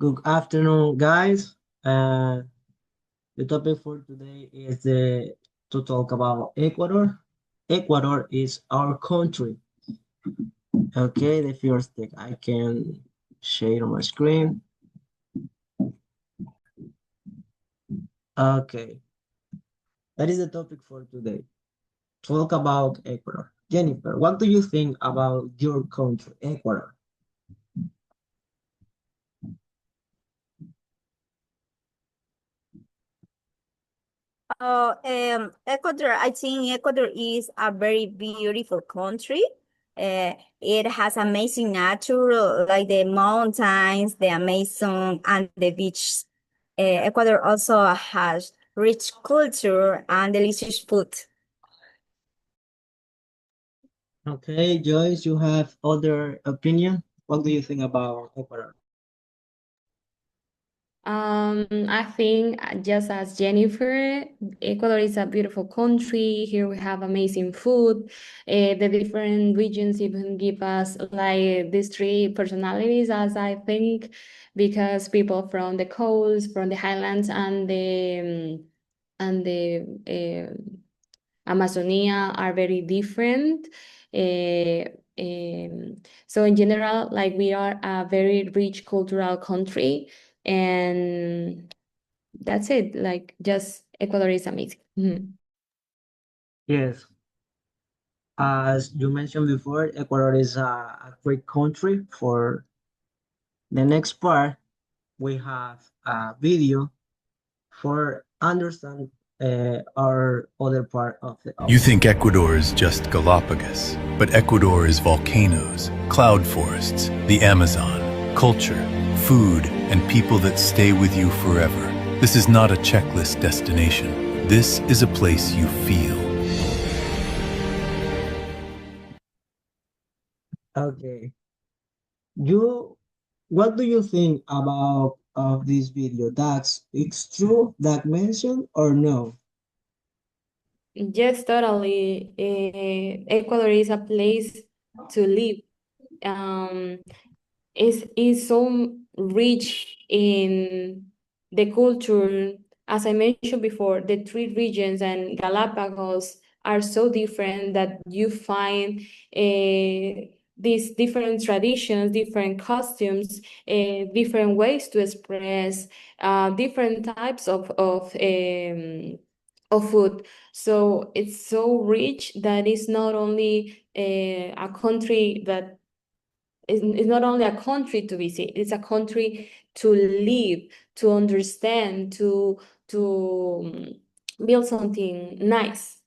Good afternoon, guys. The topic for today is to talk about Ecuador. Ecuador is our country. Okay, the first thing I can share on my screen. Okay, that is the topic for today. Talk about Ecuador. Jennifer, what do you think about your country, Ecuador? Ecuador, I think Ecuador is a very beautiful country. It has amazing nature, like the mountains, the Amazon, and the beach. Ecuador also has rich culture and delicious food. Okay, Joyce, you have other opinion? What do you think about Ecuador? I think just as Jennifer, Ecuador is a beautiful country. Here we have amazing food. The different regions even give us like these three personalities, as I think, because people from the coast, from the highlands, and the Amazonia are very different. Uh, so in general, like we are a very rich cultural country, and that's it. Like just Ecuador is amazing. Mhm. Yes, as you mentioned before, Ecuador is a great country. For the next part, we have a video for understand our other part of the You audio. think Ecuador is just Galapagos, but Ecuador is volcanoes, cloud forests, the Amazon, culture, food, and people that stay with you forever. This is not a checklist destination. This is a place you feel. Okay, you, what do you think about of this video? That's it's true that mentioned or no? Yes, totally. Ecuador is a place to live. Um, is so rich in the culture. As I mentioned before, the three regions and Galapagos are so different that you find these different traditions, different costumes, different ways to express, different types of food. So it's so rich that it's not only a country that it's not only a country to visit, it's a country to live, to understand, to build something nice.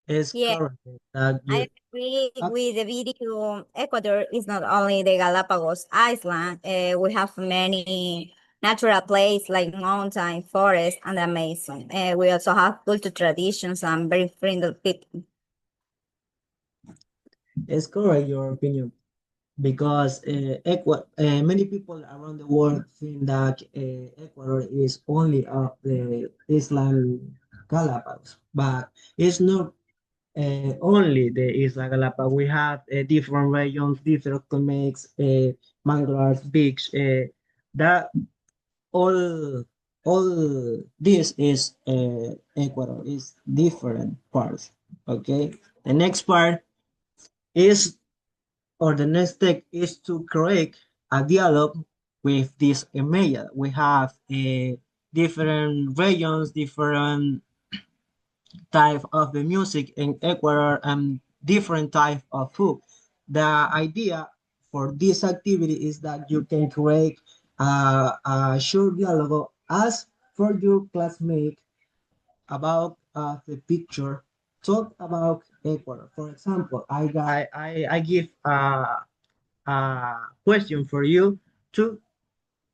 It's Yeah, correct that I you agree uh, with the video. Ecuador is not only the Galapagos Island. We have many natural places like mountain, forest, and Amazon. We also have cultural traditions and very friendly people. it's correct your opinion because many people around the world think that Ecuador is only of the Island Galapagos, but it's not only the Isla Galapagos. We have different regions, different climates, mangroves, beach. That all this is Ecuador is different parts. Okay, the next part is or the next step is to create a dialogue with this email. We have different regions, different type of the music in Ecuador, and different type of food. The idea for this activity is that you can create a short dialogue as for your classmate about the picture. Talk about Ecuador. For example, I give question for you to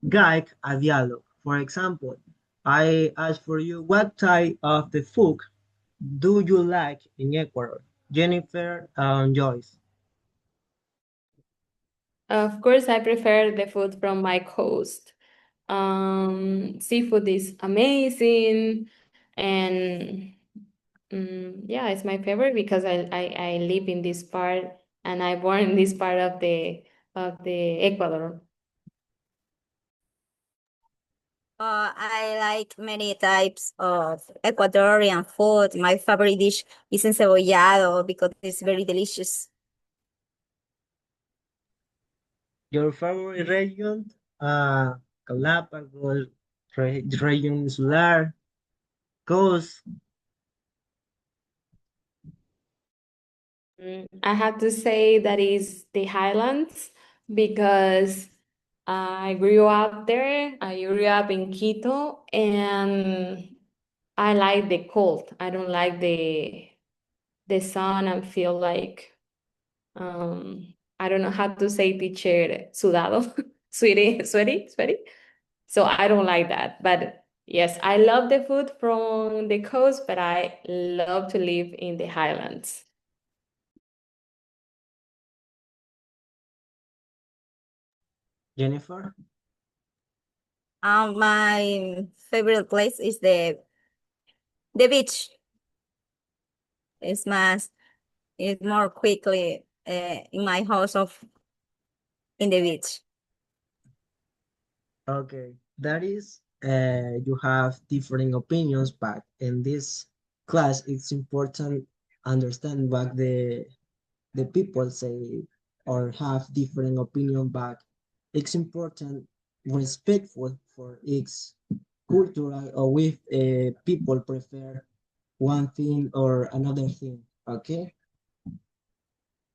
guide a dialogue. For example, I ask for you what type of the food do you like in Ecuador? Jennifer and Joyce. Of course, I prefer the food from my coast. Seafood is amazing, and yeah, it's my favorite because I live in this part and I born in this part of the Ecuador. I like many types of Ecuadorian food. My favorite dish is encebollado because it's very delicious. Your favorite region? Galapagos, region Insular, Coast. I have to say that is the Highlands because I grew up there. I grew up in Quito and I like the cold. I don't like the sun and feel like I don't know how to say teacher sudado, sweaty. So I don't like that. But yes, I love the food from the coast, but I love to live in the highlands. Jennifer? My favorite place is the beach. It's más, it's more quickly in my house of in the beach. Okay, that is, you have different opinions, but in this class, it's important understand what the people say or have different opinion, but it's important respectful for each cultural or with people prefer one thing or another thing. Okay.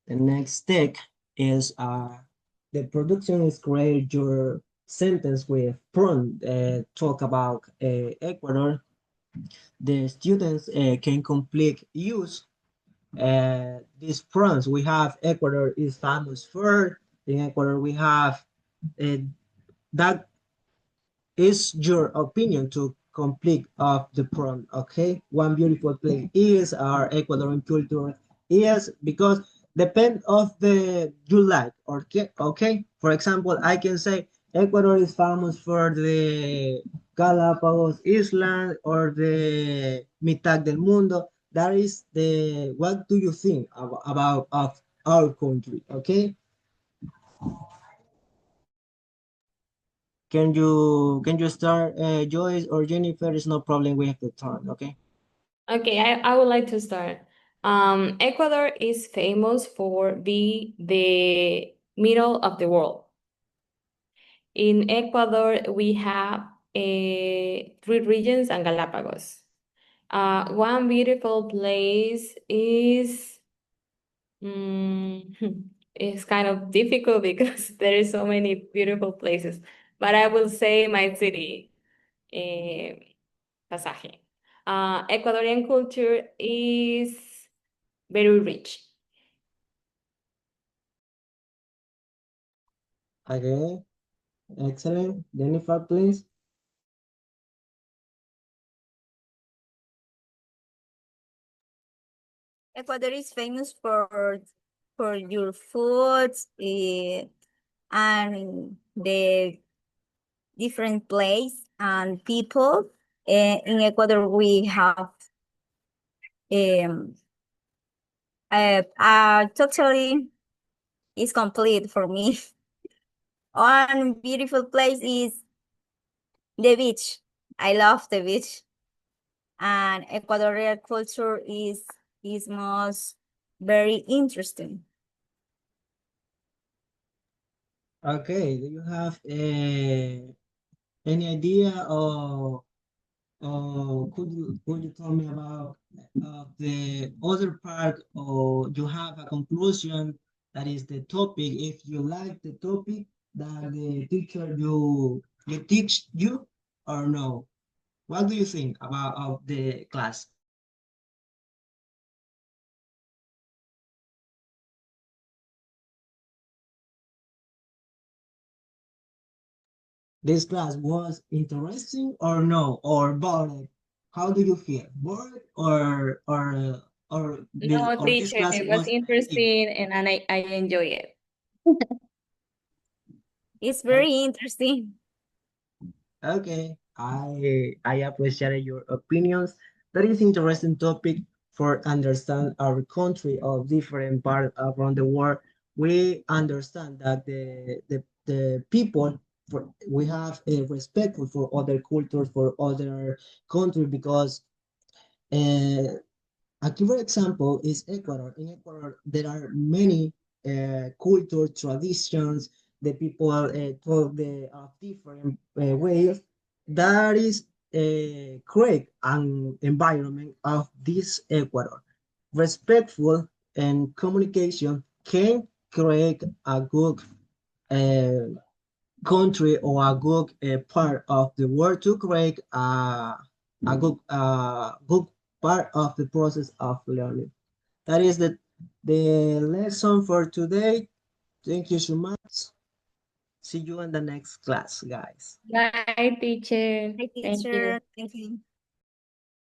The next step is the production is create your sentence with prompt. Talk about Ecuador. The students can complete use these prompts. We have Ecuador is famous for. In Ecuador, we have uh, that is your opinion to complete of the prompt. Okay, one beautiful place is our Ecuadorian culture is because depend of the you like. Okay, for example, I can say Ecuador is famous for the Galapagos Island or the mitad del mundo. That is the what do you think about of our country? Okay, can you start, Joyce or Jennifer? It's no problem. We have the time. Okay. Okay, I would like to start. Ecuador is famous for be the middle of the world. In Ecuador, we have three regions and Galapagos. One beautiful place is it's kind of difficult because there is so many beautiful places, but I will say my city, eh, Pasaje. Ecuadorian culture is very rich. Okay. Excellent. Jennifer, please. Ecuador is famous for your foods and the different place and people. In Ecuador, we have um, totally is complete for me. One beautiful place is the beach. I love the beach, and Ecuadorian culture is most very interesting. Okay. Do you have any idea or could you tell me about the other part or you have a conclusion that is the topic if you like the topic that the teacher you teach you or no? What do you think about of the class? This class was interesting or no or bored? How do you feel? Bored No, or this teacher, class it was was active? interesting and I enjoy it. It's very interesting. Okay, I appreciate your opinions. That is interesting topic for understand our country of different part around the world. We understand that the people we have a respect for other cultures, for other countries, because a clear example is Ecuador. In Ecuador, there are many culture traditions. The people talk of different ways. That is create an environment of this Ecuador. Respectful and communication can create a good uh, country or a good part of the world to create a good part of the process of learning. That is the lesson for today. Thank you so much. See you in the next class, guys. Bye, teacher. Hi, Thank you. teacher. Thank you.